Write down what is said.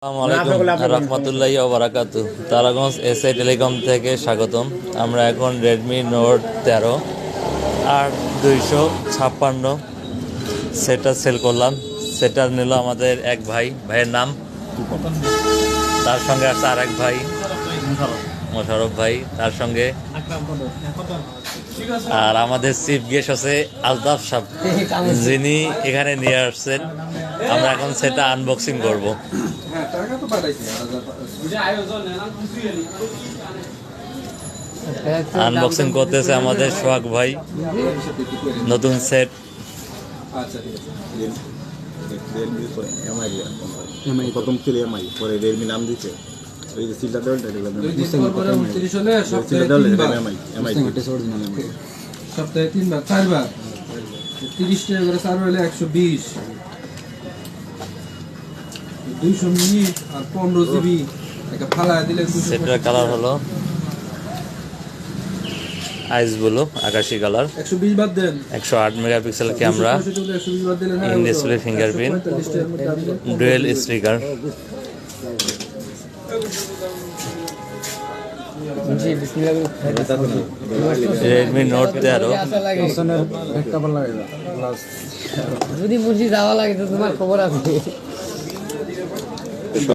রহমতুল্লাহি ওয়া বারাকাতুহু। তারাগঞ্জ এসআই টেলিকম থেকে স্বাগতম। আমরা এখন রেডমি নোট 13 আর 256 সেটা সেল করলাম। সেটা নিল আমাদের এক ভাইয়ের নাম, তার সঙ্গে আছে আর এক ভাই মোশারফ ভাই, তার সঙ্গে আর আমাদের চিফ গেস্ট আছে আলতাফ সাহেব, যিনি এখানে নিয়ে আসছেন। আমরা এখন সেটা আনবক্সিং করব। আনবক্সিং করতেছে আমাদের সোহাগ ভাই, নতুন সেট। প্রথম ছিল এমআই, পরে রেডমি নাম দিচ্ছে। ওই যে সিলটা দেওয়া সপ্তাহে 3 বার 4 বার 30 টাকা করে সার্ভার হলে 120, 200 মিনিট আর 15 জিবি একটা ফালায় দিলে। সেটার কালার হলো আইস ব্লু, আকাশী কালার। 120 বাদ দেন, 108 মেগাপিক্সেল ক্যামেরা, 120 বাদ দিলে in display fingerprint, dual speaker. Redmi note 13 যদি বুঝি যাওয়া লাগে তো তোমার খবর আছে।